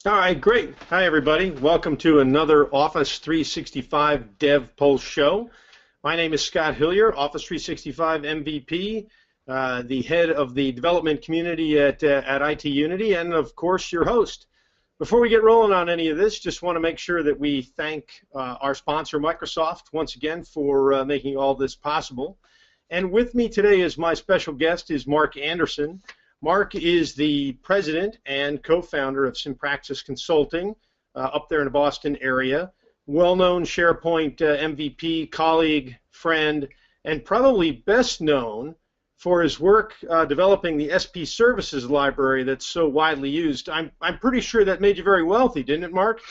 All right, great. Hi, everybody. Welcome to another Office 365 Dev Pulse show. My name is Scot Hillier, Office 365 MVP, the head of the development community at IT Unity, and of course, your host. Before we get rolling on any of this, just want to make sure that we thank our sponsor, Microsoft, once again for making all this possible. And with me today is my special guest, is Marc Anderson. Marc is the president and co-founder of Simpraxis Consulting up there in the Boston area. Well-known SharePoint MVP, colleague, friend, and probably best known for his work developing the SP Services library that's so widely used. I'm pretty sure that made you very wealthy, didn't it, Marc?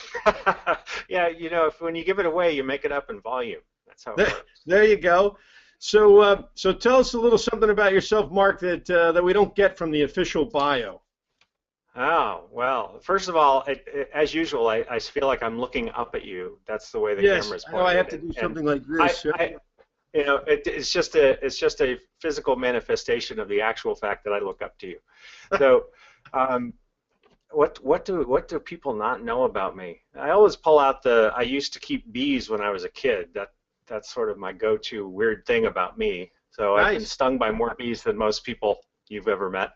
Yeah, you know, when you give it away, you make it up in volume. That's how it works. There you go. So tell us a little something about yourself, Marc, that we don't get from the official bio. Oh, well, first of all, as usual, I feel like I'm looking up at you. That's the way the camera's pointed. Yes, I have to do something like this. You know, it's just a physical manifestation of the actual fact that I look up to you. So, what do people not know about me? I always pull out I used to keep bees when I was a kid. That's sort of my go-to weird thing about me. So nice. I've been stung by more bees than most people you've ever met.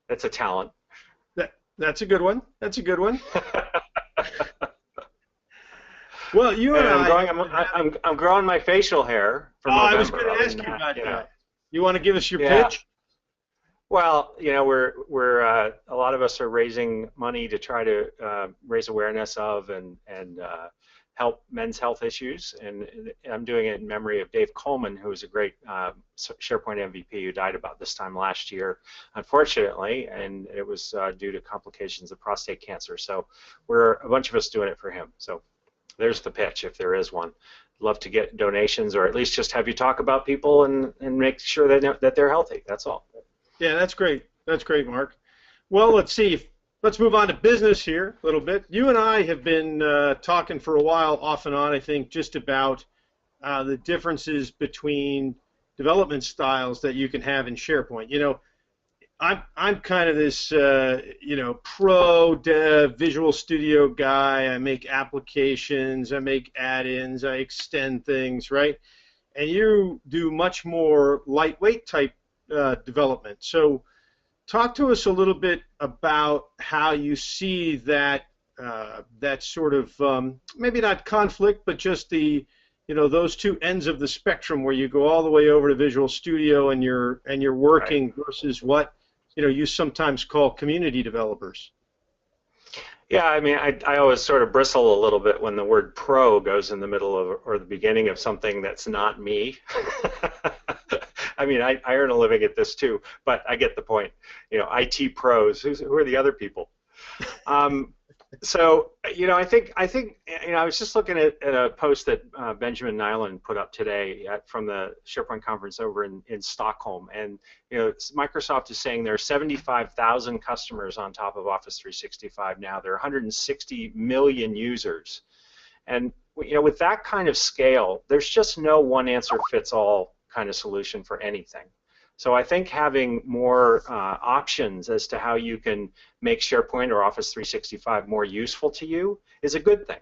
That's a talent. That's a good one. That's a good one. Well, you and I'm growing my facial hair for November. I was going to ask you about that. You want to give us your pitch? Well, you know, we're a lot of us are raising money to try to raise awareness of and help men's health issues, and I'm doing it in memory of Dave Coleman, who was a great SharePoint MVP who died about this time last year, unfortunately, and it was due to complications of prostate cancer. So we're a bunch of us doing it for him. So there's the pitch, if there is one. Love to get donations, or at least just have you talk about people and make sure that they're healthy. That's all. Yeah, that's great. That's great, Marc. Well, let's see. Let's move on to business here a little bit. You and I have been talking for a while, off and on, I think, just about the differences between development styles that you can have in SharePoint. You know, I'm kind of this pro dev Visual Studio guy. I make applications, I make add-ins, I extend things, right? And you do much more lightweight type development. So talk to us a little bit about how you see that that sort of maybe not conflict, but just those two ends of the spectrum where you go all the way over to Visual Studio and you're working right, versus what you sometimes call community developers. Yeah, I mean, I always sort of bristle a little bit when the word pro goes in the middle of or the beginning of something that's not me. I mean, I earn a living at this too, but I get the point. You know, IT pros. Who are the other people? So, I think I was just looking at a post that Benjamin Nyland put up today from the SharePoint conference over in Stockholm, and Microsoft is saying there are 75,000 customers on top of Office 365 now. There are 160 million users, and with that kind of scale, there's just no one answer fits all kind of solution for anything. So I think having more options as to how you can make SharePoint or Office 365 more useful to you is a good thing.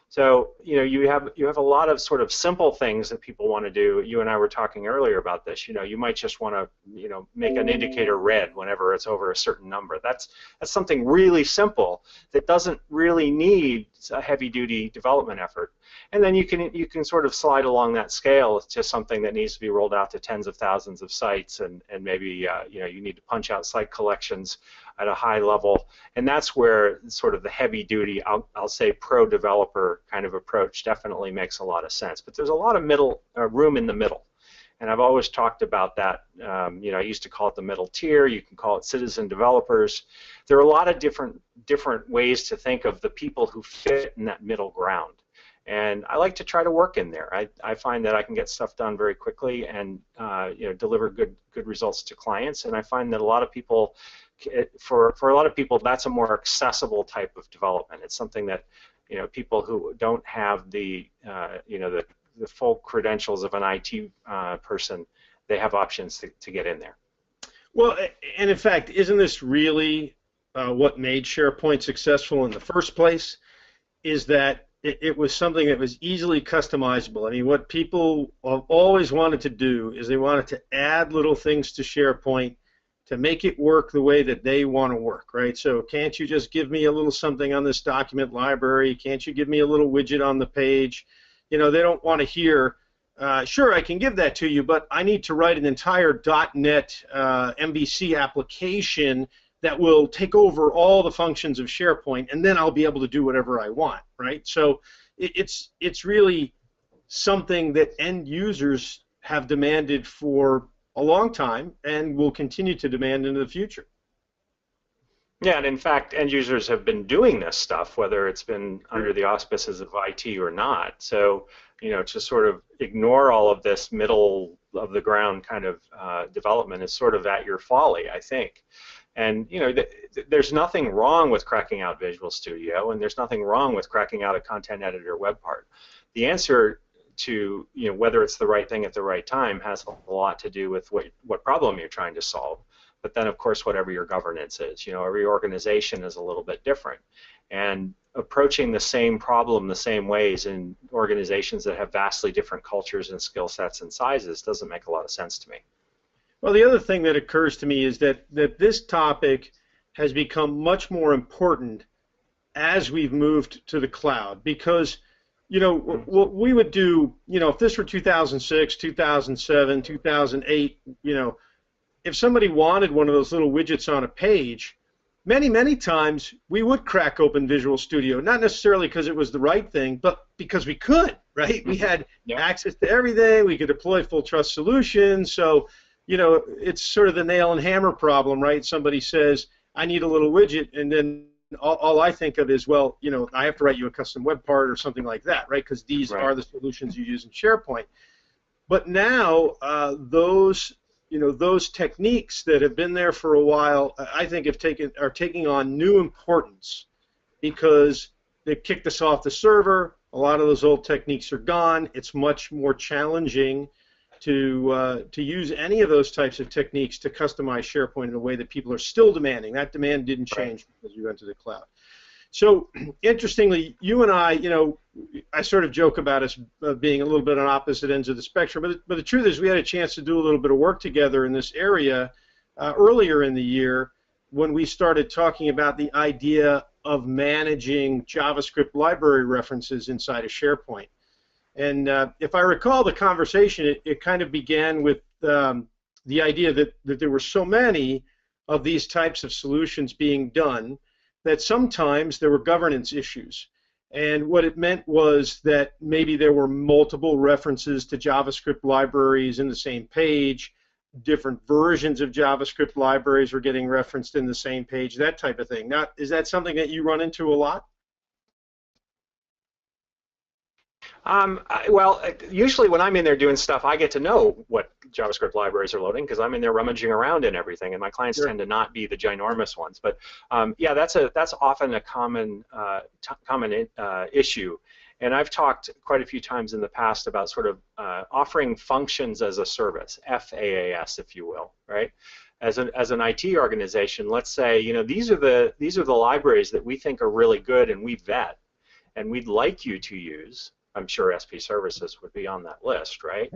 So you have a lot of sort of simple things that people want to do. You and I were talking earlier about this. You might just want to make an indicator red whenever it's over a certain number. That's something really simple that doesn't really need a heavy-duty development effort. And then you can sort of slide along that scale to something that needs to be rolled out to tens of thousands of sites, and maybe you need to punch out site collections at a high level, and that's where sort of the heavy-duty, I'll say, pro-developer kind of approach definitely makes a lot of sense. But there's a lot of room in the middle, and I've always talked about that. I used to call it the middle tier. You can call it citizen developers. There are a lot of different ways to think of the people who fit in that middle ground. And I like to try to work in there. I find that I can get stuff done very quickly and deliver good results to clients. And I find that a lot of people, for a lot of people, that's a more accessible type of development. It's something that people who don't have the full credentials of an IT person, they have options to get in there. Well, and in fact, isn't this really what made SharePoint successful in the first place is that it was something that was easily customizable. I mean, what people have always wanted to do is they wanted to add little things to SharePoint to make it work the way that they want to work, right? So can't you just give me a little something on this document library? Can't you give me a little widget on the page? You know, they don't want to hear, sure, I can give that to you, but I need to write an entire .NET MVC application that will take over all the functions of SharePoint, and then I'll be able to do whatever I want, right? So it's really something that end users have demanded for a long time and will continue to demand into the future. Yeah, and in fact, end users have been doing this stuff, whether it's been under the auspices of IT or not. So, you know, to sort of ignore all of this middle of the ground kind of development is sort of at your folly, I think. And, you know, there's nothing wrong with cracking out Visual Studio, and there's nothing wrong with cracking out a content editor web part. The answer to, you know, whether it's the right thing at the right time has a lot to do with what problem you're trying to solve. But then, of course, whatever your governance is. You know, every organization is a little bit different. And approaching the same problem the same ways in organizations that have vastly different cultures and skill sets and sizes doesn't make a lot of sense to me. Well, the other thing that occurs to me is that this topic has become much more important as we've moved to the cloud, because, you know, what we would do, you know, if this were 2006, 2007, 2008, you know, if somebody wanted one of those little widgets on a page, many times we would crack open Visual Studio, not necessarily because it was the right thing, but because we could, right? We had access to everything. We could deploy full trust solutions. So, you know, it's sort of the nail and hammer problem, right? Somebody says, I need a little widget, and then all I think of is, well, you know, I have to write you a custom web part or something like that, right? Because these are the solutions you use in SharePoint. But now those techniques that have been there for a while, I think are taking on new importance because they kicked us off the server. A lot of those old techniques are gone. It's much more challenging to use any of those types of techniques to customize SharePoint in a way that people are still demanding. That demand didn't change because you went to the cloud. So, interestingly, you and I, you know, I sort of joke about us being a little bit on opposite ends of the spectrum, but the truth is we had a chance to do a little bit of work together in this area earlier in the year when we started talking about the idea of managing JavaScript library references inside of SharePoint. And if I recall the conversation, it kind of began with the idea that there were so many of these types of solutions being done that sometimes there were governance issues. And what it meant was that maybe there were multiple references to JavaScript libraries in the same page, different versions of JavaScript libraries were getting referenced in the same page, that type of thing. Now, is that something that you run into a lot? Well, usually when I'm in there doing stuff, I get to know what JavaScript libraries are loading because I'm in there rummaging around in everything, and my clients tend to not be the ginormous ones. But yeah, that's often a common issue, and I've talked quite a few times in the past about sort of offering functions as a service, FaaS, if you will, right? As an IT organization, let's say, you know, these are the libraries that we think are really good and we vet, and we'd like you to use. I'm sure SP services would be on that list, right?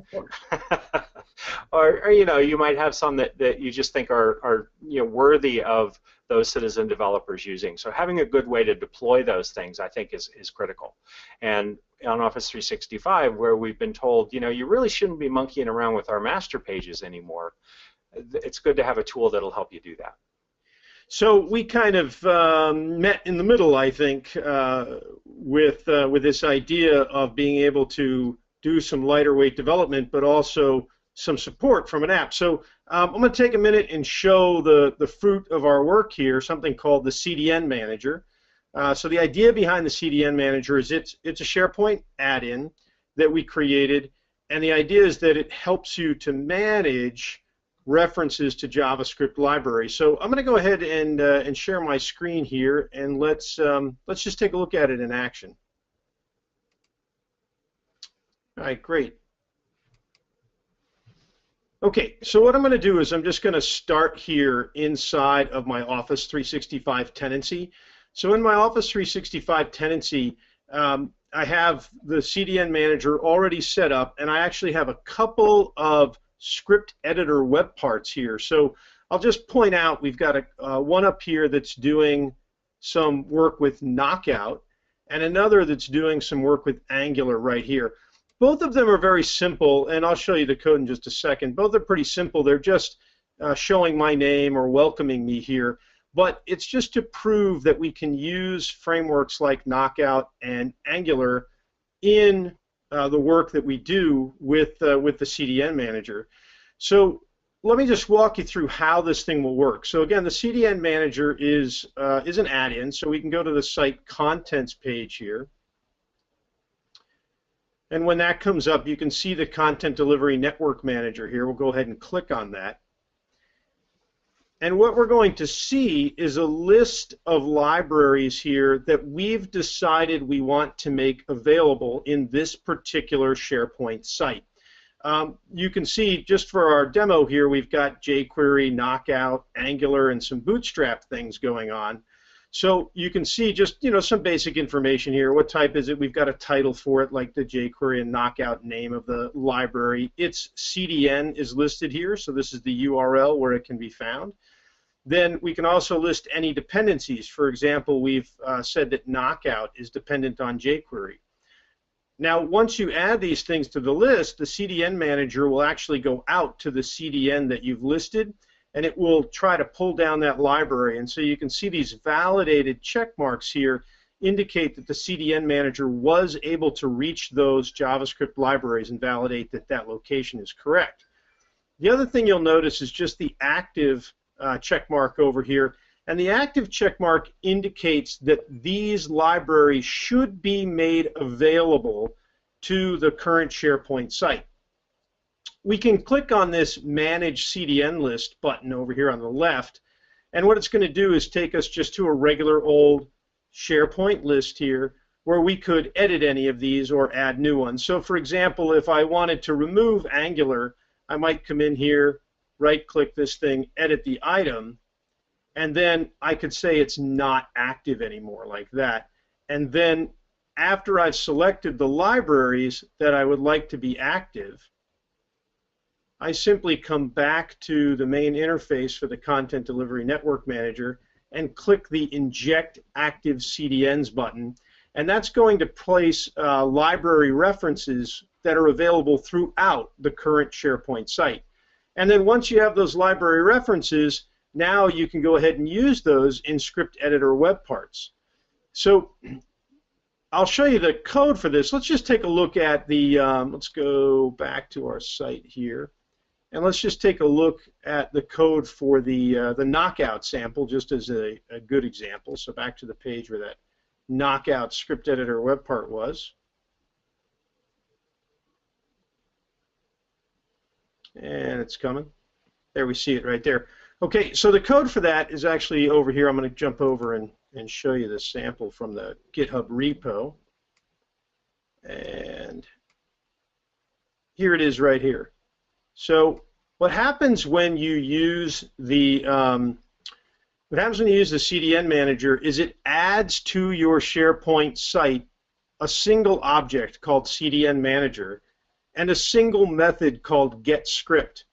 or you know, you might have some that you just think are you know, worthy of those citizen developers using. So having a good way to deploy those things, I think, is critical. And on Office 365, where we've been told, you know, you really shouldn't be monkeying around with our master pages anymore, it's good to have a tool that'll help you do that. So we kind of met in the middle, I think, with this idea of being able to do some lighter weight development, but also some support from an app. So I'm going to take a minute and show the fruit of our work here, something called the CDN Manager. So the idea behind the CDN Manager is it's a SharePoint add-in that we created, and the idea is that it helps you to manage references to JavaScript libraries. So I'm going to go ahead and share my screen here, and let's just take a look at it in action. All right, great. Okay, so what I'm going to do is I'm just going to start here inside of my Office 365 tenancy. So in my Office 365 tenancy, I have the CDN Manager already set up, and I actually have a couple of script editor web parts here. So I'll just point out we've got one up here that's doing some work with Knockout, and another that's doing some work with Angular right here. Both of them are very simple, and I'll show you the code in just a second. Both are pretty simple. They're just showing my name or welcoming me here. But it's just to prove that we can use frameworks like Knockout and Angular in the work that we do with the CDN Manager. So let me just walk you through how this thing will work. So again, the CDN Manager is an add-in, so we can go to the site contents page here. And when that comes up, you can see the Content Delivery Network Manager here. We'll go ahead and click on that. And what we're going to see is a list of libraries here that we've decided we want to make available in this particular SharePoint site. You can see just for our demo here, we've got jQuery, Knockout, Angular, and some Bootstrap things going on. So you can see just some basic information here. What type is it? We've got a title for it, like the jQuery and Knockout name of the library. Its CDN is listed here, so this is the URL where it can be found. Then we can also list any dependencies. For example, we've said that Knockout is dependent on jQuery. Now, once you add these things to the list, the CDN Manager will actually go out to the CDN that you've listed, and it will try to pull down that library. And so you can see these validated check marks here indicate that the CDN Manager was able to reach those JavaScript libraries and validate that that location is correct. The other thing you'll notice is just the active check mark over here. And the active check mark indicates that these libraries should be made available to the current SharePoint site. We can click on this Manage CDN List button over here on the left, and what it's going to do is take us just to a regular old SharePoint list here where we could edit any of these or add new ones. So for example, if I wanted to remove Angular, I might come in here, right-click this thing, edit the item, and then I could say it's not active anymore, like that. And then after I've selected the libraries that I would like to be active, I simply come back to the main interface for the Content Delivery Network Manager and click the Inject Active CDNs button, and that's going to place library references that are available throughout the current SharePoint site. And then once you have those library references, now you can go ahead and use those in script editor web parts. So I'll show you the code for this. Let's just take a look at the, let's go back to our site here. And let's just take a look at the code for the Knockout sample, just as a good example. So back to the page where that Knockout script editor web part was. And it's coming. There we see it right there. Okay, so the code for that is actually over here. I'm going to jump over and show you the sample from the GitHub repo. And here it is right here. So what happens when you use the CDN Manager is it adds to your SharePoint site a single object called CDN Manager and a single method called getScript.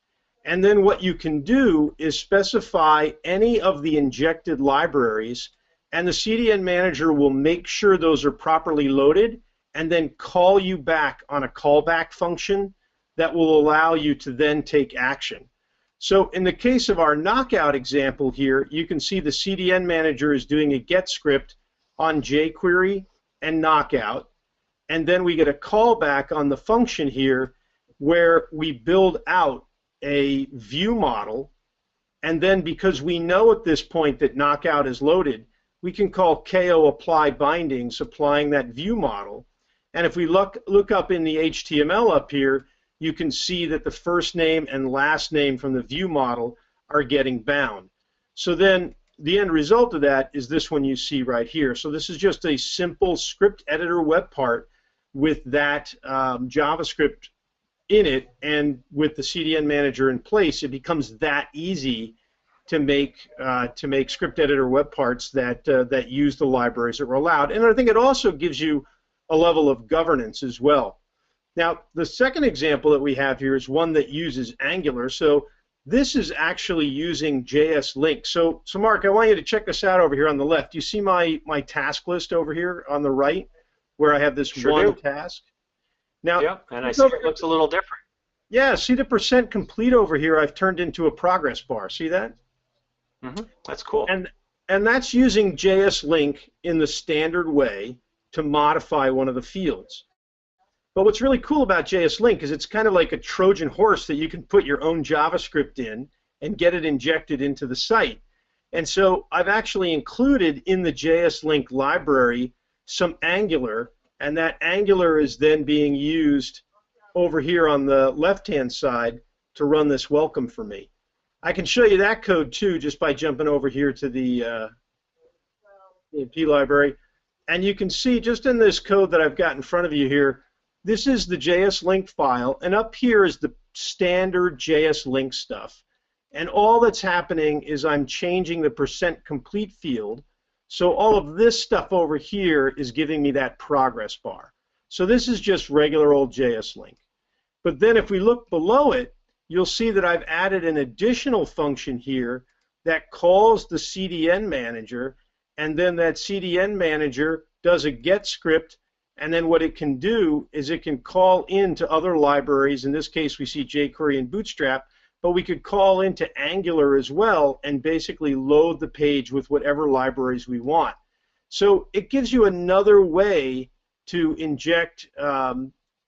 And then what you can do is specify any of the injected libraries, and the CDN Manager will make sure those are properly loaded and then call you back on a callback function that will allow you to then take action. So in the case of our Knockout example here, you can see the CDN Manager is doing a get script on jQuery and Knockout, and then we get a callback on the function here where we build out a view model, and then because we know at this point that Knockout is loaded, we can call ko apply bindings applying that view model. And if we look up in the HTML up here, you can see that the first name and last name from the view model are getting bound. So then the end result of that is this one you see right here. So this is just a simple script editor web part with that JavaScript in it, and with the CDN Manager in place, it becomes that easy to make script editor web parts that use the libraries that were allowed. And I think it also gives you a level of governance as well. Now, the second example that we have here is one that uses Angular. So this is actually using JS Link. So Mark, I want you to check this out over here on the left. You see my task list over here on the right, where I have this one task? Now, yeah, and I see it looks a little different. Yeah, see the percent complete over here I've turned into a progress bar. See that? Mm-hmm. That's cool. And that's using JS Link in the standard way to modify one of the fields. But what's really cool about JS Link is it's kind of like a Trojan horse that you can put your own JavaScript in and get it injected into the site. And so I've actually included in the JS Link library some Angular, and that Angular is then being used over here on the left-hand side to run this welcome for me. I can show you that code too just by jumping over here to the PHP library. And you can see just in this code that I've got in front of you here, this is the JS Link file, and up here is the standard JS Link stuff. And all that's happening is I'm changing the percent complete field, so all of this stuff over here is giving me that progress bar. So this is just regular old JS Link. But then if we look below it, you'll see that I've added an additional function here that calls the CDN Manager, and then that CDN Manager does a get script. And then what it can do is it can call into other libraries. In this case, we see jQuery and Bootstrap, but we could call into Angular as well and basically load the page with whatever libraries we want. So it gives you another way to inject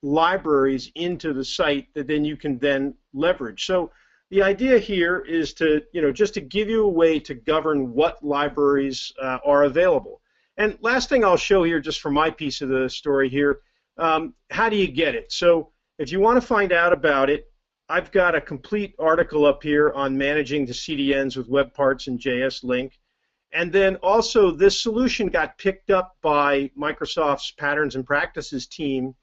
libraries into the site that then you can then leverage. So the idea here is to, just to give you a way to govern what libraries are available. And last thing I'll show here, just for my piece of the story here, how do you get it? So if you want to find out about it, I've got a complete article up here on managing the CDNs with web parts and JS Link. And then also this solution got picked up by Microsoft's Patterns and Practices team,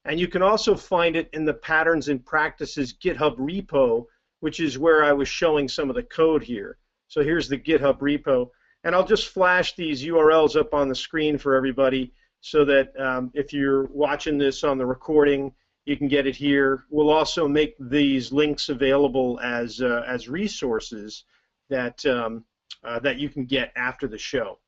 and you can also find it in the Patterns and Practices GitHub repo, which is where I was showing some of the code here. So here's the GitHub repo. And I'll just flash these URLs up on the screen for everybody so that if you're watching this on the recording, you can get it here. We'll also make these links available as resources that that you can get after the show.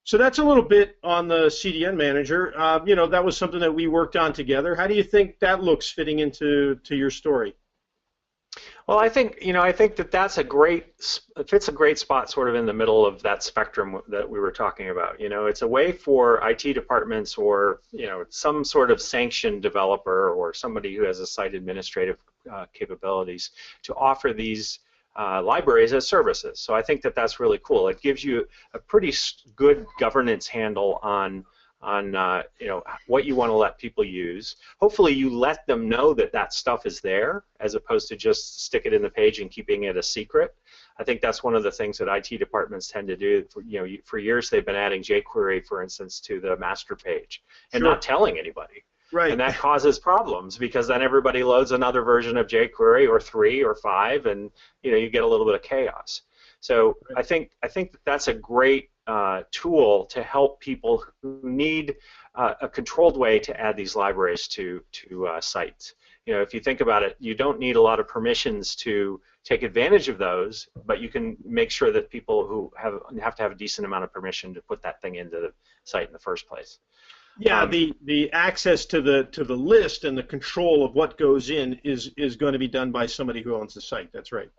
So that's a little bit on the CDN Manager. That was something that we worked on together. How do you think that looks fitting into your story? Well, I think that's it fits a great spot sort of in the middle of that spectrum that we were talking about. It's a way for IT departments or some sort of sanctioned developer or somebody who has a site administrative capabilities to offer these libraries as services. So I think that that's really cool. It gives you a pretty good governance handle on what you want to let people use. Hopefully you let them know that that stuff is there as opposed to just stick it in the page and keeping it a secret. I think that's one of the things that IT departments tend to do. For years they've been adding jQuery, for instance, to the master page and not telling anybody. Right. And that causes problems because then everybody loads another version of jQuery or 3 or 5 and you get a little bit of chaos. So I think that's a great tool to help people who need a controlled way to add these libraries to sites. If you think about it, you don't need a lot of permissions to take advantage of those, but you can make sure that people who have to have a decent amount of permission to put that thing into the site in the first place. Yeah, the access to the list and the control of what goes in is going to be done by somebody who owns the site. That's right.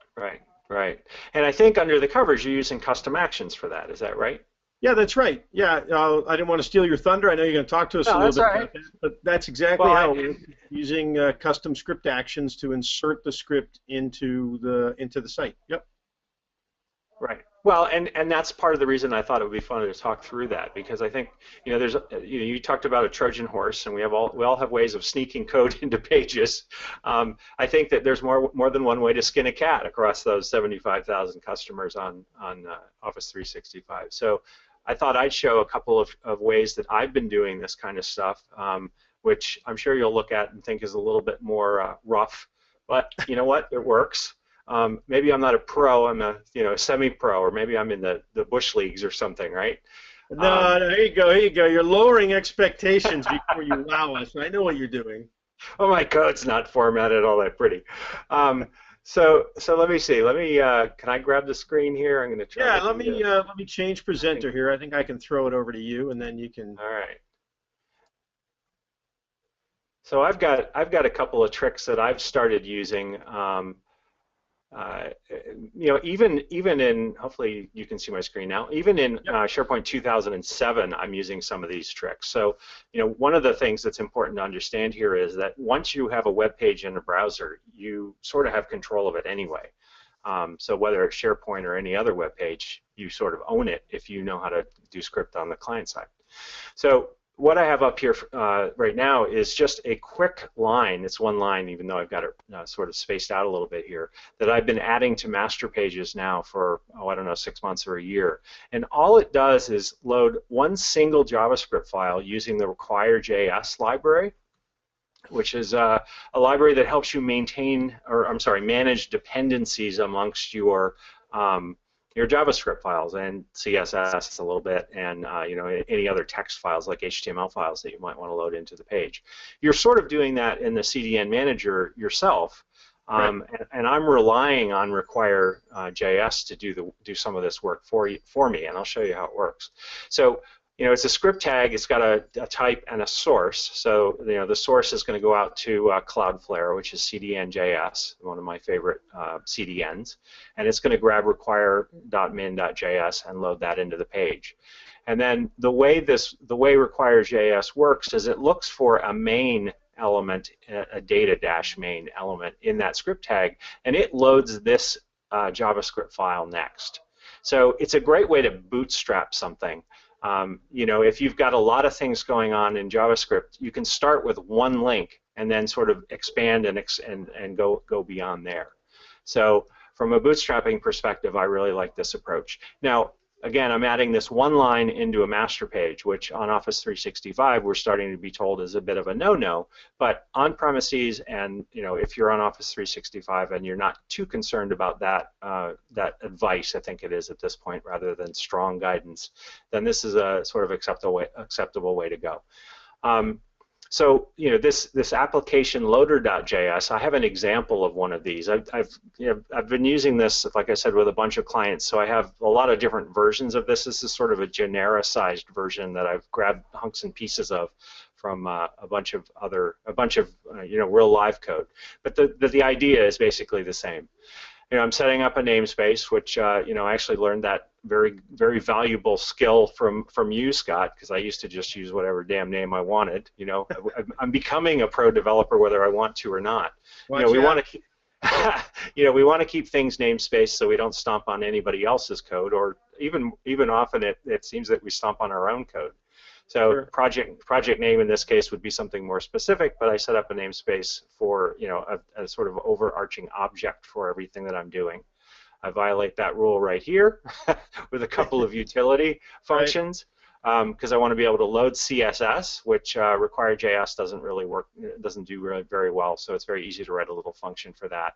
Right. And I think under the covers you're using custom actions for that. Is that right? Yeah, that's right. Yeah, I didn't want to steal your thunder. I know you're going to talk to us a little bit about that, but that's exactly how we're using custom script actions to insert the script into the site. Yep. Right. Well, and that's part of the reason I thought it would be fun to talk through that, because I think there's you talked about a Trojan horse, and we all have ways of sneaking code into pages. I think that there's more than one way to skin a cat across those 75,000 customers on Office 365. So I thought I'd show a couple of ways that I've been doing this kind of stuff. which I'm sure you'll look at and think is a little bit more rough, but you know what? It works. Maybe I'm not a pro, I'm a semi-pro, or maybe I'm in the bush leagues or something, right? No, there you go. Here you go. You're lowering expectations before you wow us. I know what you're doing. Oh, my code's not formatted all that pretty. So let me see. Can I grab the screen here? I'm going to try. Yeah, let me change presenter here. I think I can throw it over to you, and then you can. All right. So I've got a couple of tricks that I've started using. Even in, hopefully you can see my screen now, even in SharePoint 2007, I'm using some of these tricks. So, one of the things that's important to understand here is that once you have a web page in a browser, you sort of have control of it anyway. So whether it's SharePoint or any other web page, you sort of own it if you know how to do script on the client side. So what I have up here right now is just a quick line. It's one line, even though I've got it sort of spaced out a little bit here, that I've been adding to master pages now for, I don't know, 6 months or a year. And all it does is load one single JavaScript file using the RequireJS library, which is a library that helps you manage dependencies amongst your JavaScript files and CSS a little bit, and any other text files like HTML files that you might want to load into the page. You're sort of doing that in the CDN Manager yourself, right. and I'm relying on RequireJS to do some of this work for me, and I'll show you how it works. So, it's a script tag. It's got a type and a source. So, the source is going to go out to Cloudflare, which is CDN.js, one of my favorite CDNs, and it's going to grab require.min.js and load that into the page. And then the way RequireJS works is it looks for a main element, a data-main element in that script tag, and it loads this JavaScript file next. So it's a great way to bootstrap something. If you've got a lot of things going on in JavaScript, you can start with one link and then sort of expand and go beyond there. So from a bootstrapping perspective, I really like this approach. Now, again, I'm adding this one line into a master page, which on Office 365 we're starting to be told is a bit of a no-no. But on premises, and if you're on Office 365 and you're not too concerned about that advice, I think it is at this point, rather than strong guidance, then this is a sort of acceptable way to go. So this application loader.js, I have an example of one of these. I've been using this, like I said, with a bunch of clients. So I have a lot of different versions of this. This is sort of a genericized version that I've grabbed hunks and pieces of from a bunch of real live code. But the idea is basically the same. I'm setting up a namespace, which I actually learned that very, very valuable skill from you, Scott, because I used to just use whatever damn name I wanted. I'm becoming a pro developer whether I want to or not. We want to keep, we want to keep things namespaced so we don't stomp on anybody else's code, or even often it seems that we stomp on our own code. So sure. Project name in this case would be something more specific, but I set up a namespace for a sort of overarching object for everything that I'm doing. I violate that rule right here with a couple of utility functions because I want to be able to load CSS, which RequireJS doesn't really work, doesn't do really very well, so it's very easy to write a little function for that.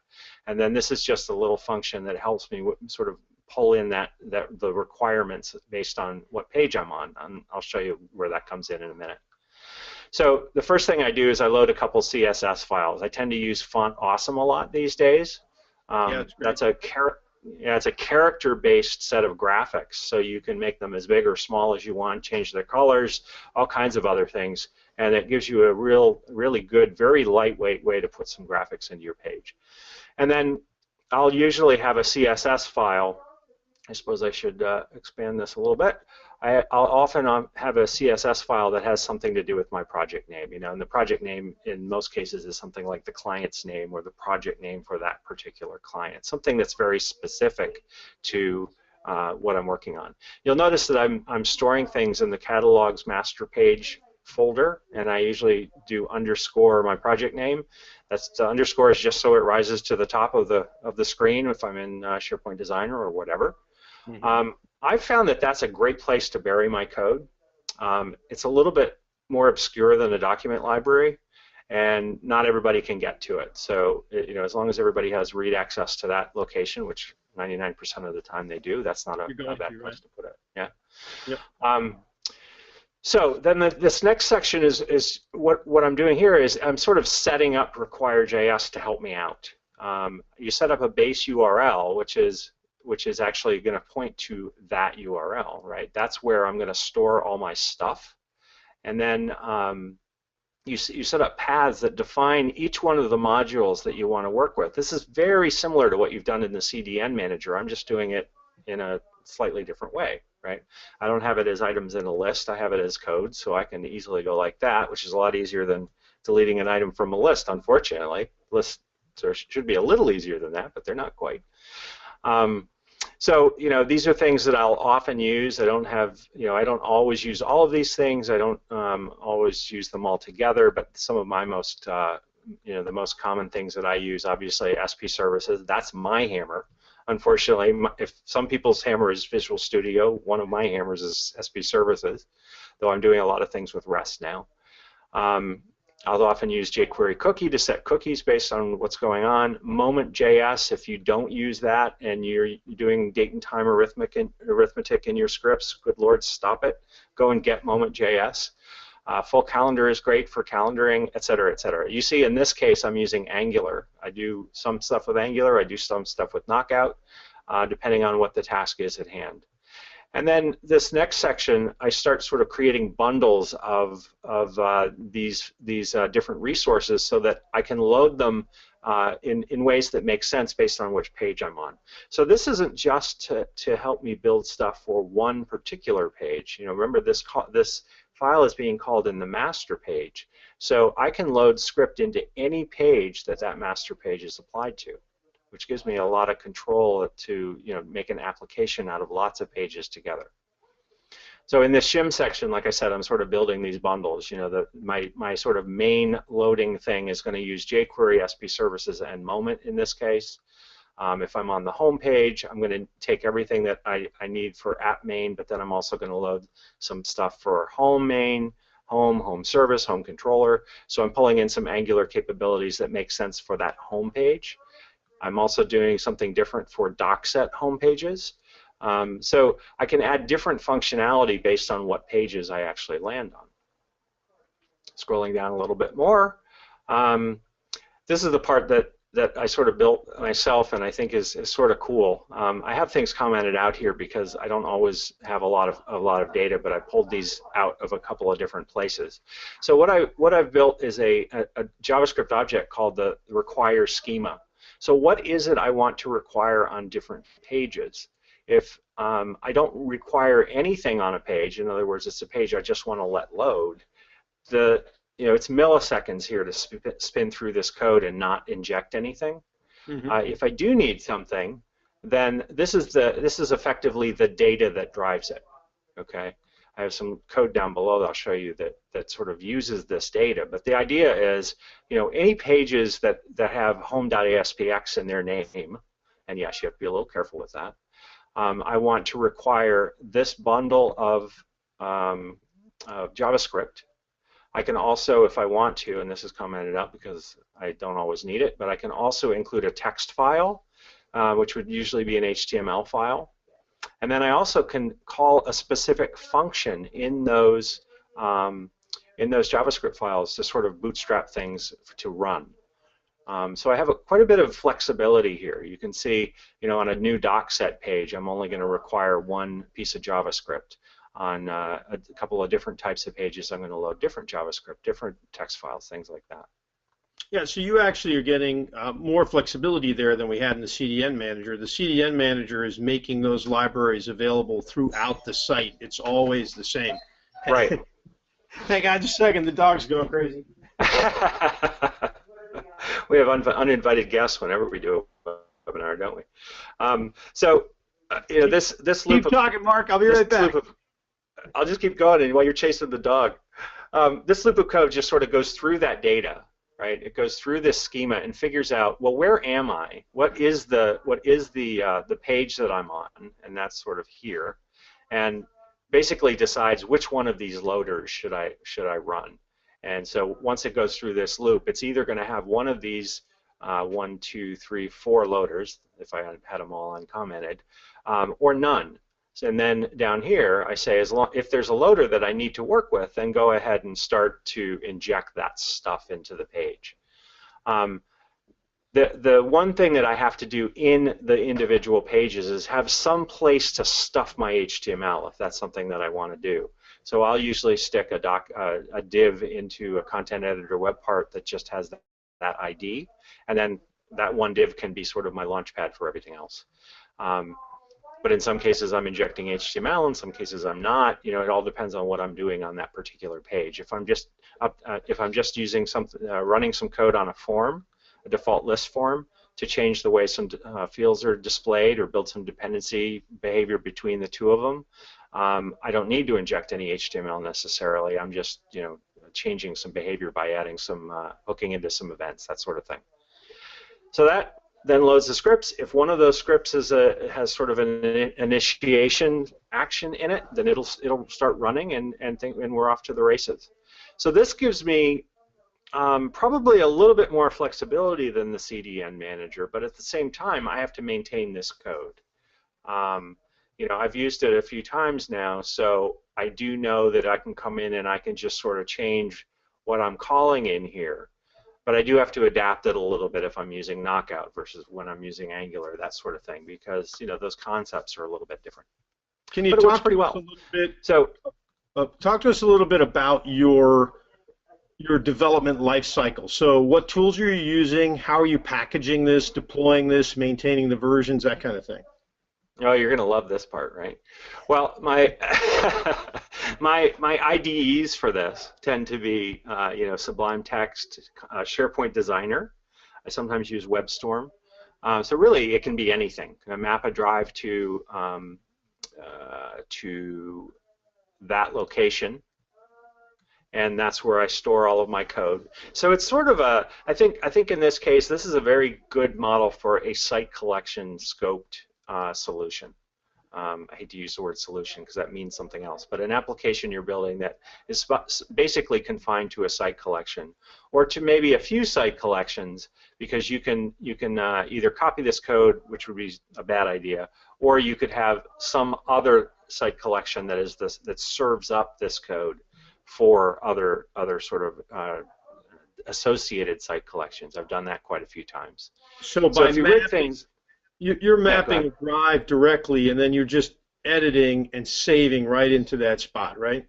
And then this is just a little function that helps me sort of pull in the requirements based on what page I'm on, and I'll show you where that comes in a minute. So the first thing I do is I load a couple CSS files. I tend to use Font Awesome a lot these days. It's a character-based set of graphics, so you can make them as big or small as you want, change their colors, all kinds of other things, and it gives you a really good, very lightweight way to put some graphics into your page. And then I'll usually have a CSS file. I suppose I should expand this a little bit. I'll often have a CSS file that has something to do with my project name, and the project name in most cases is something like the client's name or the project name for that particular client, something that's very specific to what I'm working on. You'll notice that I'm storing things in the catalogs master page folder, and I usually do underscore my project name. The underscore is just so it rises to the top of the screen if I'm in SharePoint Designer or whatever. Mm-hmm. I've found that that's a great place to bury my code. It's a little bit more obscure than a document library, and not everybody can get to it. So as long as everybody has read access to that location, which 99% of the time they do, that's not a bad place to put it. Yeah. Yep. So then this next section is what I'm doing here is I'm sort of setting up RequireJS to help me out. You set up a base URL, which is actually going to point to that URL, right? That's where I'm going to store all my stuff. And then you set up paths that define each one of the modules that you want to work with. This is very similar to what you've done in the CDN Manager. I'm just doing it in a slightly different way, right? I don't have it as items in a list. I have it as code, so I can easily go like that, which is a lot easier than deleting an item from a list, unfortunately. Lists should be a little easier than that, but they're not quite. So these are things that I'll often use. I don't have, I don't always use all of these things. I don't always use them all together, but some of my most, the most common things that I use, obviously SP services. That's my hammer. Unfortunately, if some people's hammer is Visual Studio, one of my hammers is SP services, though I'm doing a lot of things with REST now. I'll often use jQuery cookie to set cookies based on what's going on. Moment.js, if you don't use that and you're doing date and time arithmetic in your scripts, good Lord, stop it. Go and get Moment.js. Full calendar is great for calendaring, et cetera, et cetera. You see, in this case, I'm using Angular. I do some stuff with Angular. I do some stuff with Knockout, depending on what the task is at hand. And then this next section, I start sort of creating bundles of these different resources so that I can load them in ways that make sense based on which page I'm on. So this isn't just to help me build stuff for one particular page. Remember this file is being called in the master page. So I can load script into any page that master page is applied to, which gives me a lot of control to make an application out of lots of pages together. So in this shim section, like I said, I'm sort of building these bundles. My sort of main loading thing is going to use jQuery, SP services, and Moment in this case. If I'm on the home page, I'm going to take everything that I need for app main, but then I'm also going to load some stuff for home main, home service, home controller. So I'm pulling in some Angular capabilities that make sense for that home page. I'm also doing something different for DocSet home pages. So I can add different functionality based on what pages I actually land on. Scrolling down a little bit more, this is the part that I sort of built myself and I think is sort of cool. I have things commented out here because I don't always have a lot of data, but I pulled these out of a couple of different places. So what I've built is a JavaScript object called the require schema. So what is it I want to require on different pages? If I don't require anything on a page, in other words, it's a page I just want to let load, it's milliseconds here to spin through this code and not inject anything. Mm-hmm. If I do need something, then this is effectively the data that drives it. Okay, I have some code down below that I'll show you that sort of uses this data. But the idea is, any pages that have home.aspx in their name, and yes, you have to be a little careful with that. I want to require this bundle of JavaScript. I can also, if I want to, and this is commented out because I don't always need it, but I can also include a text file, which would usually be an HTML file. And then I also can call a specific function in those JavaScript files to sort of bootstrap things to run. So I have quite a bit of flexibility here. You can see, on a new DocSet page, I'm only going to require one piece of JavaScript. On a couple of different types of pages, I'm going to load different JavaScript, different text files, things like that. Yeah, so you actually are getting more flexibility there than we had in the CDN Manager. The CDN Manager is making those libraries available throughout the site. It's always the same. Right. Hang on just a second. The dog's going crazy. We have uninvited guests whenever we do a webinar, don't we? This loop. Keep talking, Mark. I'll be right back. I'll just keep going while you're chasing the dog. This loop of code just sort of goes through that data, right? It goes through this schema and figures out, well, where am I? What is the page that I'm on? And that's sort of here. And basically decides which one of these loaders should I run. And so once it goes through this loop, it's either going to have one of these 1, 2, 3, 4 loaders, if I had them all uncommented, or none. And then down here, I say, if there's a loader that I need to work with, then go ahead and start to inject that stuff into the page. The one thing that I have to do in the individual pages is have some place to stuff my HTML if that's something that I want to do. So I'll usually stick a div into a content editor web part that just has that ID, and then that one div can be sort of my launchpad for everything else. But in some cases I'm injecting HTML, in some cases I'm not. You know, it all depends on what I'm doing on that particular page. If I'm just using something, running some code on a form, a default list form, to change the way some fields are displayed or build some dependency behavior between the two of them, I don't need to inject any HTML necessarily. I'm just, you know, changing some behavior by adding some hooking into some events, that sort of thing. So that then loads the scripts. If one of those scripts has sort of an initiation action in it, then it'll start running and we're off to the races. So this gives me probably a little bit more flexibility than the CDN Manager, but at the same time, I have to maintain this code. You know, I've used it a few times now, so I do know that I can come in and I can just sort of change what I'm calling in here. But I do have to adapt it a little bit if I'm using Knockout versus when I'm using Angular, that sort of thing, because, you know, those concepts are a little bit different. Can you talk pretty well. A little bit? So, talk to us a little bit about your development life cycle. So, what tools are you using? How are you packaging this, deploying this, maintaining the versions, that kind of thing? Oh, you're going to love this part, right? Well, my my IDEs for this tend to be, you know, Sublime Text, SharePoint Designer. I sometimes use WebStorm. So really, it can be anything. I map a drive to that location, and that's where I store all of my code. So it's sort of a, I think in this case, this is a very good model for a site collection scoped solution. I hate to use the word solution because that means something else, but an application you're building that is basically confined to a site collection, or to maybe a few site collections, because you can either copy this code, which would be a bad idea, or you could have some other site collection that serves up this code for other sort of associated site collections. I've done that quite a few times. So if you read things, you're mapping a drive directly, and then you're just editing and saving right into that spot, right?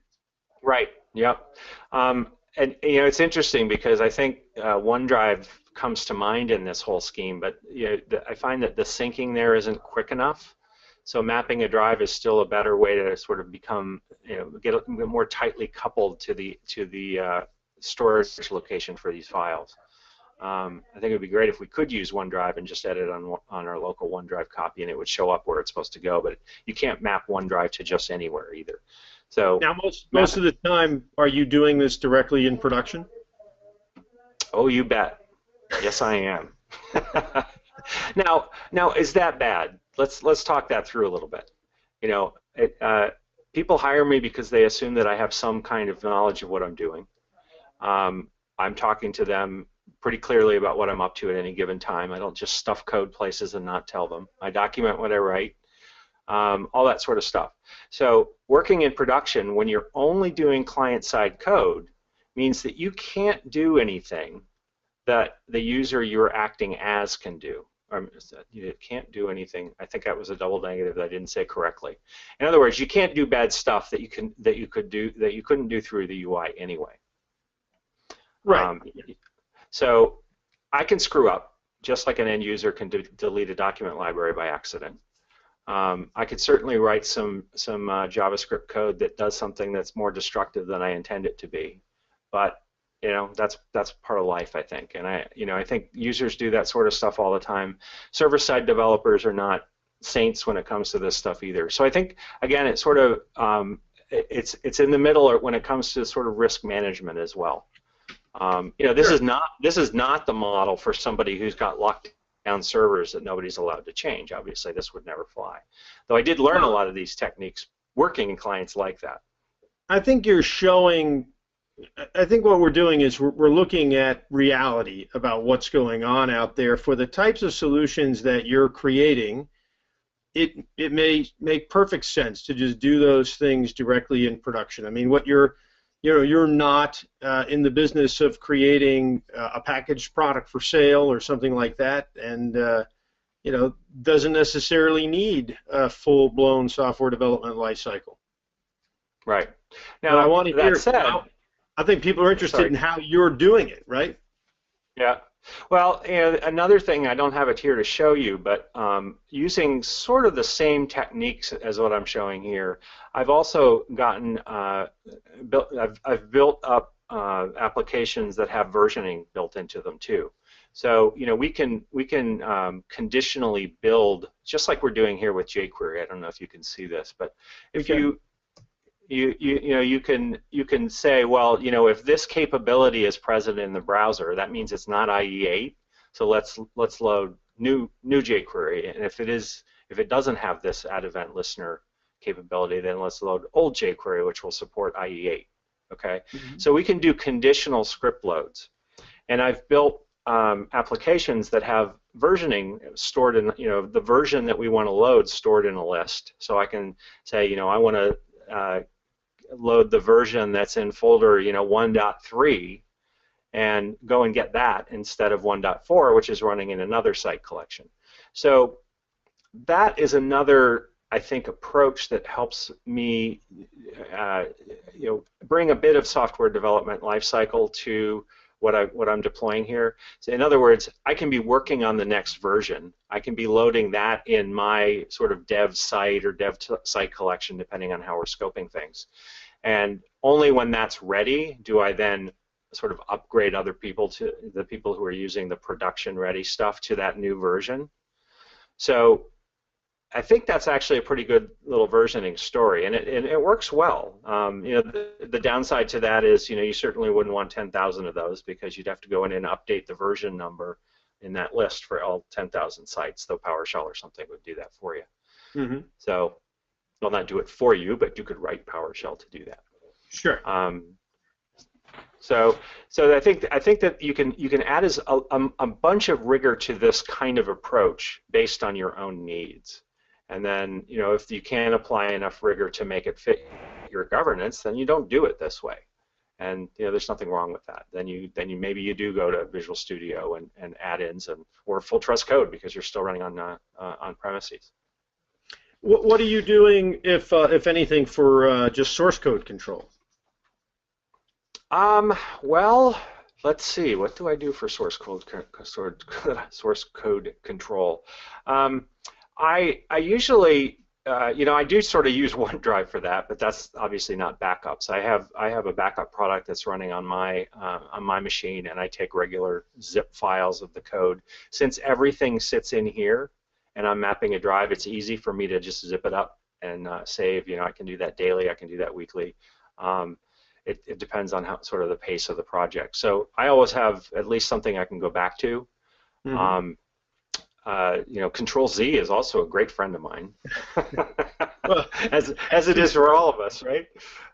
Right. Yep. And you know, it's interesting because I think OneDrive comes to mind in this whole scheme, but you know, I find that the syncing there isn't quick enough. So mapping a drive is still a better way to sort of become, you know, get more tightly coupled to the storage location for these files. I think it would be great if we could use OneDrive and just edit on our local OneDrive copy, and it would show up where it's supposed to go. But you can't map OneDrive to just anywhere either. So now, most of the time, are you doing this directly in production? Oh, you bet. Yes, I am. Now, is that bad? Let's talk that through a little bit. You know, people hire me because they assume that I have some kind of knowledge of what I'm doing. I'm talking to them pretty clearly about what I'm up to at any given time. I don't just stuff code places and not tell them. I document what I write, all that sort of stuff. So working in production, when you're only doing client-side code, means that you can't do anything that the user you're acting as can do. You can't do anything. I think that was a double negative that I didn't say correctly. In other words, you can't do bad stuff that you couldn't do through the UI anyway. Right. So I can screw up, just like an end user can delete a document library by accident. I could certainly write some JavaScript code that does something that's more destructive than I intend it to be, but you know, that's part of life, I think. And I think users do that sort of stuff all the time. Server-side developers are not saints when it comes to this stuff either. So I think, again, it's sort of it's in the middle when it comes to sort of risk management as well. You know, this is not the model for somebody who's got locked down servers that nobody's allowed to change. Obviously, this would never fly. Though I did learn a lot of these techniques working in clients like that. I think you're showing. I think what we're doing is we're looking at reality about what's going on out there for the types of solutions that you're creating. It may make perfect sense to just do those things directly in production. I mean, what you're not in the business of creating a packaged product for sale or something like that, and doesn't necessarily need a full-blown software development lifecycle. Right. But Now, I want to hear. that said, I think people are interested in how you're doing it, right? Yeah. Well, another thing, I don't have it here to show you, but using sort of the same techniques as what I'm showing here, I've also gotten I've built up applications that have versioning built into them too. So we can conditionally build, just like we're doing here with jQuery. I don't know if you can see this, but if you can say, well, if this capability is present in the browser, that means it's not IE8. So let's load new jQuery, and if it doesn't have this add event listener capability, then let's load old jQuery, which will support IE8. Okay, so we can do conditional script loads, and I've built applications that have versioning stored in the version that we want to load stored in a list. So I can say, I want to load the version that's in folder 1.3 and go and get that instead of 1.4, which is running in another site collection. So that is another, I think, approach that helps me bring a bit of software development lifecycle to what I'm deploying here. So in other words, I can be working on the next version. I can be loading that in my sort of dev site or dev site collection, depending on how we're scoping things. And only when that's ready do I then sort of upgrade other people, to the people who are using the production ready stuff, to that new version. So I think that's actually a pretty good little versioning story, and it works well. The downside to that is, you certainly wouldn't want 10,000 of those, because you'd have to go in and update the version number in that list for all 10,000 sites, though PowerShell or something would do that for you. So, well, not do it for you, but you could write PowerShell to do that. Sure. So I think that you can add a bunch of rigor to this kind of approach based on your own needs. And then, if you can apply enough rigor to make it fit your governance, then you don't do it this way. And there's nothing wrong with that. Then maybe you do go to Visual Studio and add-ins or full trust code, because you're still running on premises. What are you doing, if anything, for just source code control? Well, let's see. What do I do for source code control? I usually, I do sort of use OneDrive for that, but that's obviously not backups. I have a backup product that's running on my machine, and I take regular zip files of the code. Since everything sits in here, and I'm mapping a drive, it's easy for me to just zip it up and save. I can do that daily. I can do that weekly. It depends on how sort of the pace of the project. So I always have at least something I can go back to. Control Z is also a great friend of mine, as it is for all of us, right?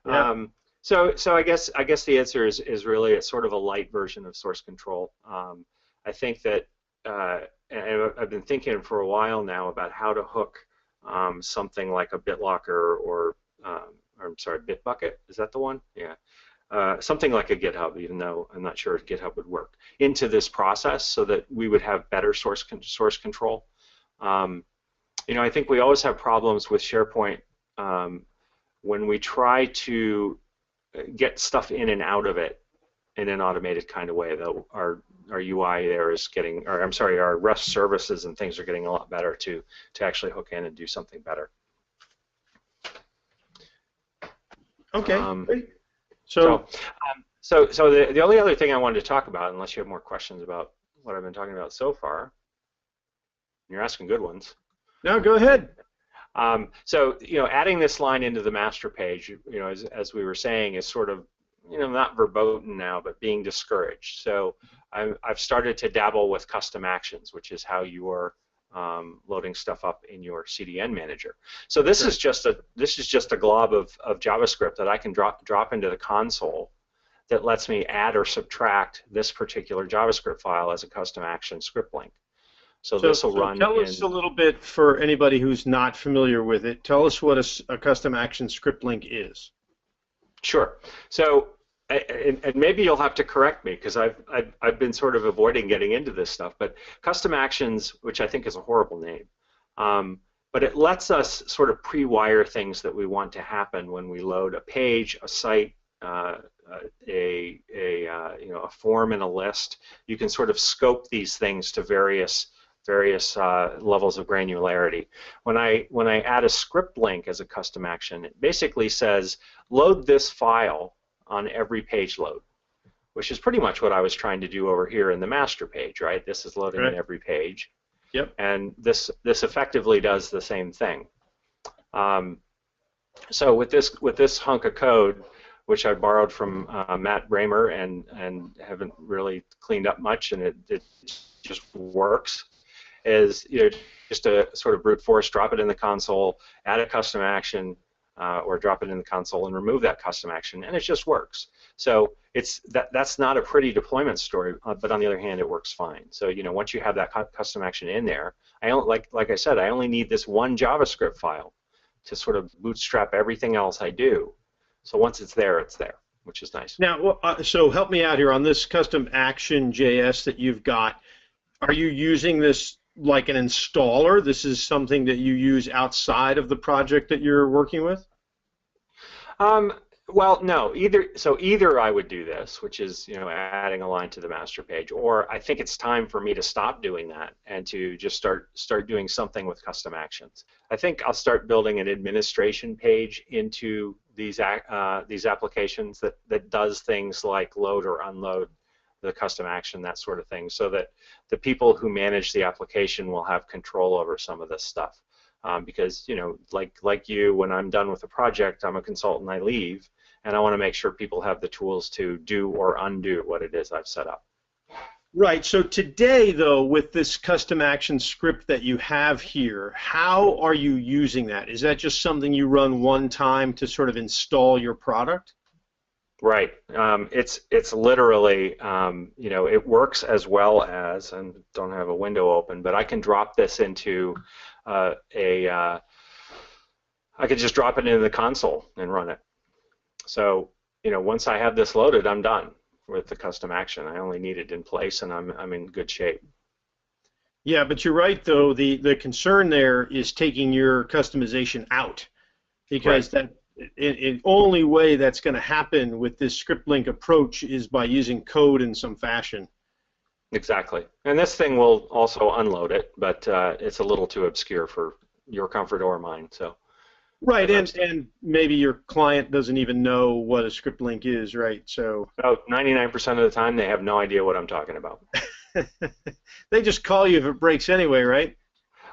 Yeah. So I guess the answer is really it's sort of a light version of source control. I think that, and I've been thinking for a while now about how to hook something like a BitLocker or I'm sorry, Bitbucket, is that the one? Yeah. Something like a GitHub, even though I'm not sure if GitHub would work, into this process so that we would have better source control. I think we always have problems with SharePoint when we try to get stuff in and out of it in an automated kind of way, though our UI there is getting, or I'm sorry, our REST services and things are getting a lot better to actually hook in and do something better. Okay. So the only other thing I wanted to talk about, unless you have more questions about what I've been talking about so far, you're asking good ones. No, go ahead. So adding this line into the master page, as we were saying, is sort of not verboten now, but being discouraged. So I've started to dabble with custom actions, which is how your loading stuff up in your CDN manager. So this is just a glob of JavaScript that I can drop into the console that lets me add or subtract this particular JavaScript file as a custom action script link. So this will run. Tell us a little bit, for anybody who's not familiar with it, tell us what a custom action script link is. Sure. So, and maybe you'll have to correct me because I've been sort of avoiding getting into this stuff, but custom actions, which I think is a horrible name, but it lets us sort of pre-wire things that we want to happen when we load a page, a site, a form in a list. You can sort of scope these things to various levels of granularity. When I add a script link as a custom action, it basically says load this file on every page load, which is pretty much what I was trying to do over here in the master page, right? This is loading in every page. Yep. And this effectively does the same thing. So with this hunk of code, which I borrowed from Matt Bramer and haven't really cleaned up much, and it just works, is just a sort of brute force, drop it in the console, add a custom action, or drop it in the console and remove that custom action, and it just works. So that's not a pretty deployment story, but on the other hand, it works fine. So once you have that custom action in there, like I said, I only need this one JavaScript file to sort of bootstrap everything else I do. So once it's there, which is nice. Now, so help me out here on this custom action JS that you've got. Are you using this like an installer? This is something that you use outside of the project that you're working with? Well, no. Either I would do this, which is adding a line to the master page, or I think it's time for me to stop doing that and to just start doing something with custom actions. I think I'll start building an administration page into these applications that does things like load or unload the custom action, that sort of thing, so that the people who manage the application will have control over some of this stuff. Because like you, when I'm done with a project, I'm a consultant, I leave, and I want to make sure people have the tools to do or undo what it is I've set up. Right. So today, though, with this custom action script that you have here, how are you using that? Is that just something you run one time to sort of install your product? Right. It's literally, it works as well as, and don't have a window open, but I can drop this into I could just drop it into the console and run it. So, once I have this loaded, I'm done with the custom action. I only need it in place, and I'm in good shape. Yeah, but you're right, though. The concern there is taking your customization out, because the only way that's going to happen with this script link approach is by using code in some fashion. Exactly. And this thing will also unload it, but it's a little too obscure for your comfort or mine. So. Right, and maybe your client doesn't even know what a script link is, right? So. About 99% of the time, they have no idea what I'm talking about. They just call you if it breaks anyway, right?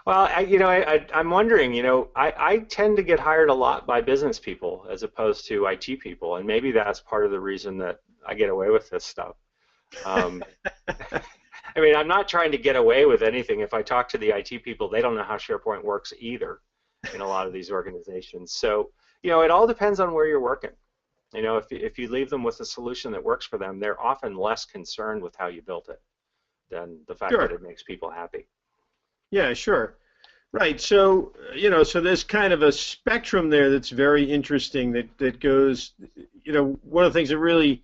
Well, I'm wondering, I tend to get hired a lot by business people as opposed to IT people, and maybe that's part of the reason that I get away with this stuff. I mean, I'm not trying to get away with anything. If I talk to the IT people, they don't know how SharePoint works either in a lot of these organizations. So, it all depends on where you're working. If you leave them with a solution that works for them, they're often less concerned with how you built it than the fact that it makes people happy. Yeah, sure. Right. So, so there's kind of a spectrum there that's very interesting that goes, one of the things that really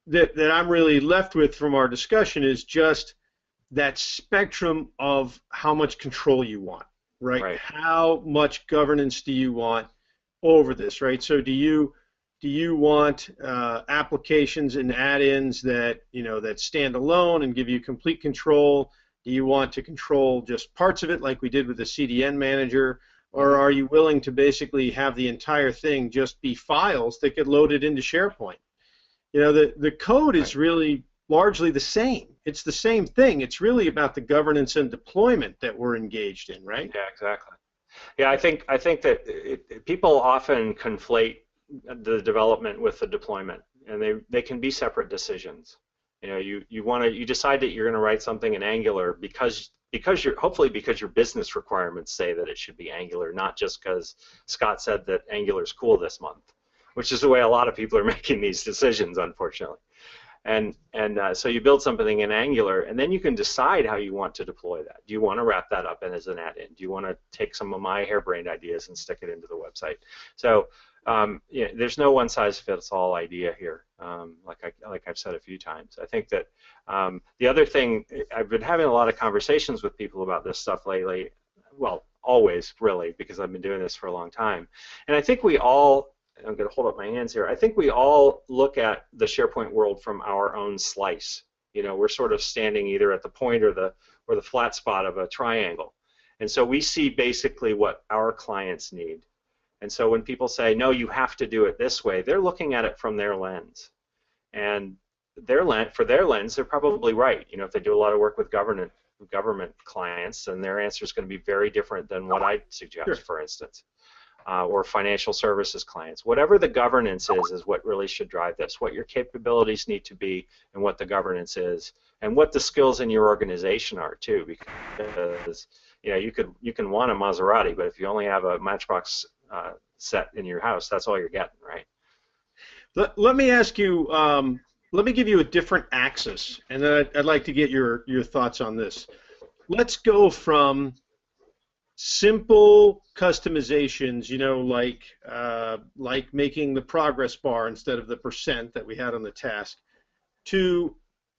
that I'm really left with from our discussion is just that spectrum of how much control you want, right? How much governance do you want over this, right? So do you want applications and add-ins that that stand alone and give you complete control? Do you want to control just parts of it like we did with the CDN Manager, or are you willing to basically have the entire thing just be files that get loaded into SharePoint? The code is really largely the same. It's the same thing. It's really about the governance and deployment that we're engaged in, right? Yeah, exactly. Yeah, I think that people often conflate the development with the deployment, and they can be separate decisions. You decide that you're going to write something in Angular because hopefully because your business requirements say that it should be Angular, not just because Scott said that Angular's cool this month, which is the way a lot of people are making these decisions, unfortunately. And so you build something in Angular, and then you can decide how you want to deploy that. Do you want to wrap that up as an add-in? Do you want to take some of my harebrained ideas and stick it into the website? So yeah, there's no one-size-fits-all idea here, like I've said a few times. I think that the other thing, I've been having a lot of conversations with people about this stuff lately, well, always, really, because I've been doing this for a long time. And I think we all, I'm going to hold up my hands here. I think we all look at the SharePoint world from our own slice. You know, we're sort of standing either at the point or the flat spot of a triangle, and so we see basically what our clients need. And so when people say, no, you have to do it this way, they're looking at it from their lens, and for their lens, they're probably right. You know, if they do a lot of work with government clients, then their answer is going to be very different than what I suggest, sure, for instance. Or financial services clients. Whatever the governance is what really should drive this. What your capabilities need to be, and what the governance is, and what the skills in your organization are too. Because you know, you can want a Maserati, but if you only have a Matchbox set in your house, that's all you're getting, right? Let me ask you. Let me give you a different axis, and then I'd like to get your thoughts on this. Let's go from simple customizations, you know, like making the progress bar instead of the % that we had on the task, to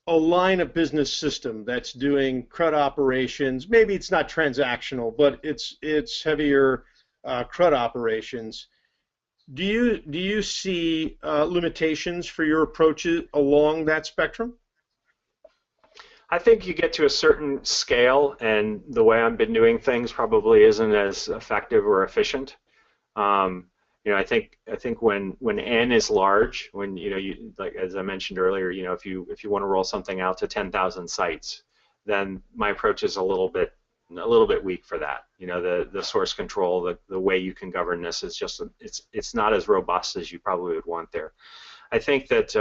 a line of business system that's doing CRUD operations. Maybe it's not transactional, but it's heavier CRUD operations. Do you see limitations for your approaches along that spectrum? I think you get to a certain scale, and the way I've been doing things probably isn't as effective or efficient. You know, I think when N is large, when like as I mentioned earlier, you know, if you want to roll something out to 10,000 sites, then my approach is a little bit weak for that. You know, the source control, the way you can govern this is just it's not as robust as you probably would want there. I think that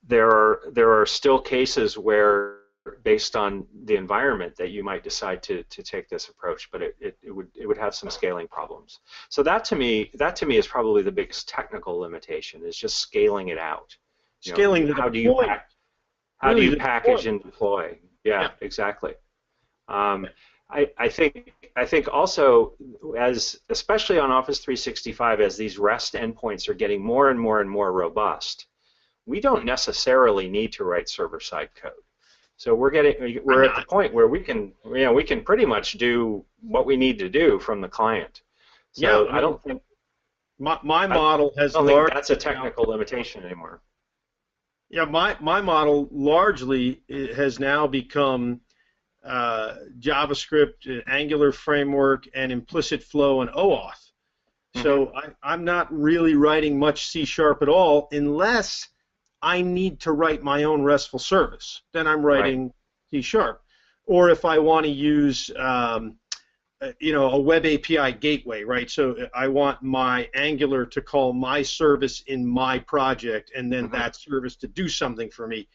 there are still cases where, based on the environment, that you might decide to take this approach, but it would have some scaling problems. So that to me is probably the biggest technical limitation, is just scaling it out. Scaling. How do you package and deploy? Yeah. Exactly. I think also, especially on Office 365, as these REST endpoints are getting more and more and more robust, we don't necessarily need to write server-side code. So we're at the point where we can pretty much do what we need to do from the client. So yeah, I don't think my model has. I don't think that's a technical limitation anymore. Yeah, my model largely has now become JavaScript, Angular framework, and implicit flow and OAuth. Mm-hmm. So I'm not really writing much C# at all, unless I need to write my own RESTful service. Then I'm writing C#. Or if I want to use a web API gateway, right? So I want my Angular to call my service in my project, and then that service to do something for me.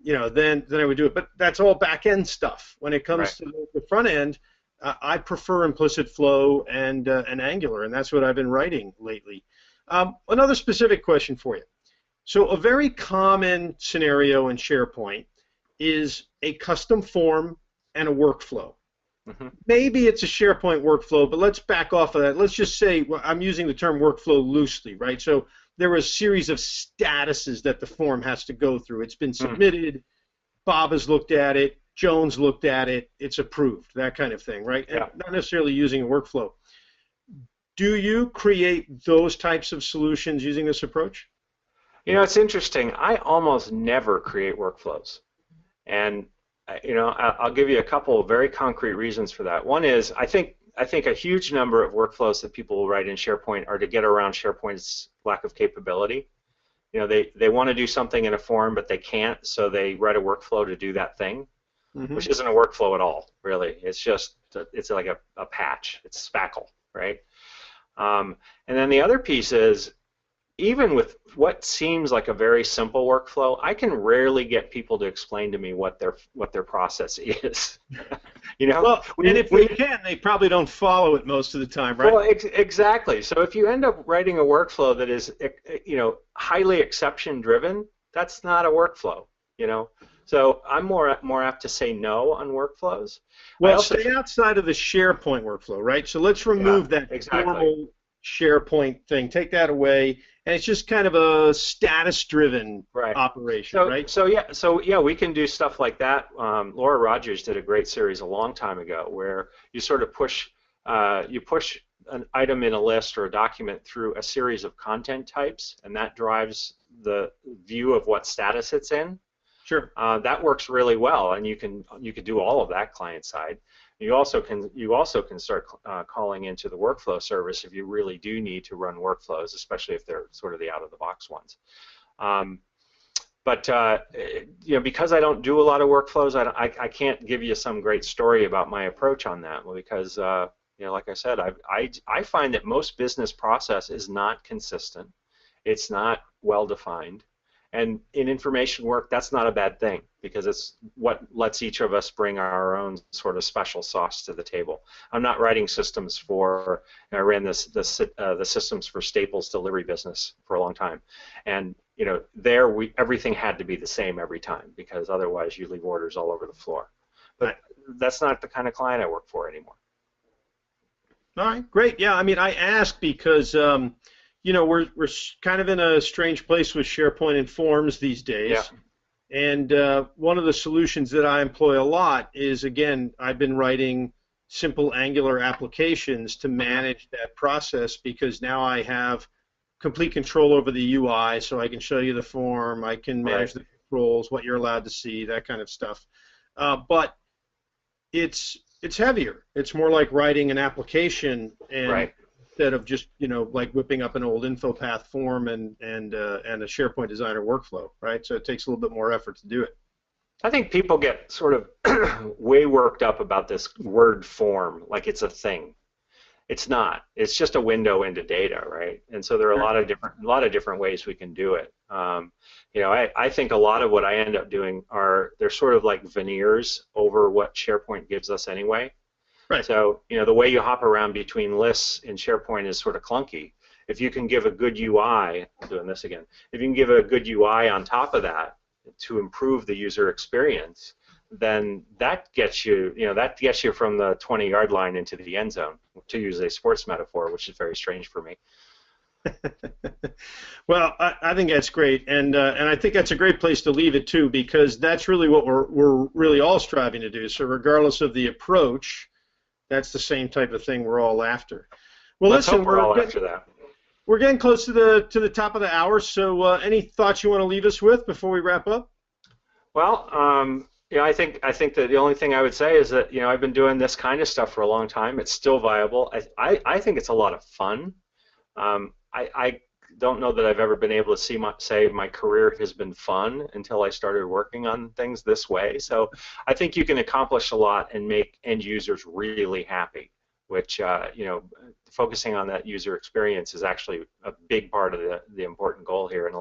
You know, then I would do it. But that's all back-end stuff. When it comes to the front end, I prefer implicit flow and Angular, and that's what I've been writing lately. Another specific question for you. So a very common scenario in SharePoint is a custom form and a workflow. Mm-hmm. Maybe it's a SharePoint workflow, but let's back off of that. Let's just say, well, I'm using the term workflow loosely, right? So there are a series of statuses that the form has to go through. It's been submitted, Bob has looked at it, Jones looked at it, it's approved, that kind of thing, right? Yeah. And not necessarily using a workflow. Do you create those types of solutions using this approach? You know, it's interesting. I almost never create workflows, and I'll give you a couple of very concrete reasons for that. One is I think a huge number of workflows that people will write in SharePoint are to get around SharePoint's lack of capability. You know, they want to do something in a form, but they can't, so they write a workflow to do that thing, which isn't a workflow at all, really. It's like a patch. It's spackle, right? And then the other piece is, even with what seems like a very simple workflow, I can rarely get people to explain to me what their process is. You know, Well, and if they can, they probably don't follow it most of the time, right? Well, exactly. So if you end up writing a workflow that is, you know, highly exception driven, that's not a workflow. You know, so I'm more apt to say no on workflows. Well, stay outside of the SharePoint workflow, right? So let's remove that formal SharePoint thing. Take that away, and it's just kind of a status-driven operation, right? So yeah, we can do stuff like that. Laura Rogers did a great series a long time ago where you sort of push an item in a list or a document through a series of content types, and that drives the view of what status it's in. Sure. That works really well, and you can do all of that client side. You also can start calling into the workflow service if you really do need to run workflows, especially if they're sort of the out-of-the-box ones. But you know, because I don't do a lot of workflows, I can't give you some great story about my approach on that, because you know, like I said, I find that most business process is not consistent. It's not well defined. And in information work, that's not a bad thing, because it's what lets each of us bring our own sort of special sauce to the table. I'm not writing systems for, I ran the systems for Staples delivery business for a long time. And you know, everything had to be the same every time, because otherwise you leave orders all over the floor. But that's not the kind of client I work for anymore. All right, great. Yeah, I mean, I ask because you know, we're kind of in a strange place with SharePoint and Forms these days. Yeah. And one of the solutions that I employ a lot is, again, I've been writing simple Angular applications to manage that process, because now I have complete control over the UI, so I can show you the form, I can manage the controls, what you're allowed to see, that kind of stuff. But it's heavier. It's more like writing an application, and instead of just, you know, like whipping up an old InfoPath form and a SharePoint Designer workflow, right? So it takes a little bit more effort to do it. I think people get sort of way worked up about this word form, like it's a thing. It's not. It's just a window into data, right? And so there are a lot of different ways we can do it. You know, I think a lot of what I end up doing they're sort of like veneers over what SharePoint gives us anyway. Right. So, you know, the way you hop around between lists in SharePoint is sort of clunky. If you can give a good UI, I'm doing this again, if you can give a good UI on top of that to improve the user experience, then that gets you, from the 20-yard line into the end zone, to use a sports metaphor, which is very strange for me. Well, I think that's great, and I think that's a great place to leave it too, because that's really what we're really all striving to do. So regardless of the approach, that's the same type of thing we're all after. Well, listen, we're all after that. We're getting close to the top of the hour. So, any thoughts you want to leave us with before we wrap up? Well, yeah, I think that the only thing I would say is that, you know, I've been doing this kind of stuff for a long time. It's still viable. I think it's a lot of fun. I don't know that I've ever been able to say my career has been fun until I started working on things this way. So I think you can accomplish a lot and make end users really happy, which, you know, focusing on that user experience is actually a big part of the important goal here. And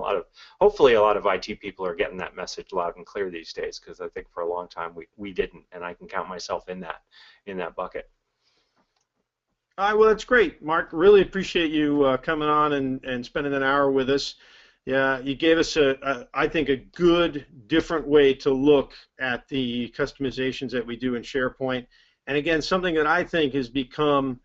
hopefully a lot of IT people are getting that message loud and clear these days, because I think for a long time we didn't, and I can count myself in that bucket. All right, well, that's great, Mark. Really appreciate you coming on and spending an hour with us. Yeah, you gave us, I think, a good, different way to look at the customizations that we do in SharePoint. And again, something that I think has become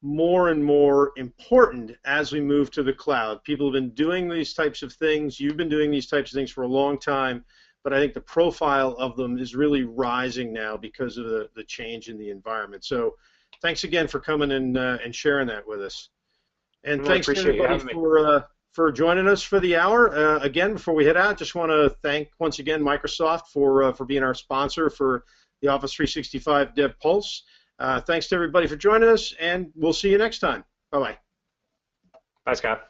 more and more important as we move to the cloud. People have been doing these types of things. You've been doing these types of things for a long time, but I think the profile of them is really rising now because of the change in the environment. So thanks again for coming and sharing that with us. And thanks to everybody for joining us for the hour. Again, before we head out, just want to thank once again Microsoft for being our sponsor for the Office 365 Dev Pulse. Thanks to everybody for joining us, and we'll see you next time. Bye-bye. Bye, Scott.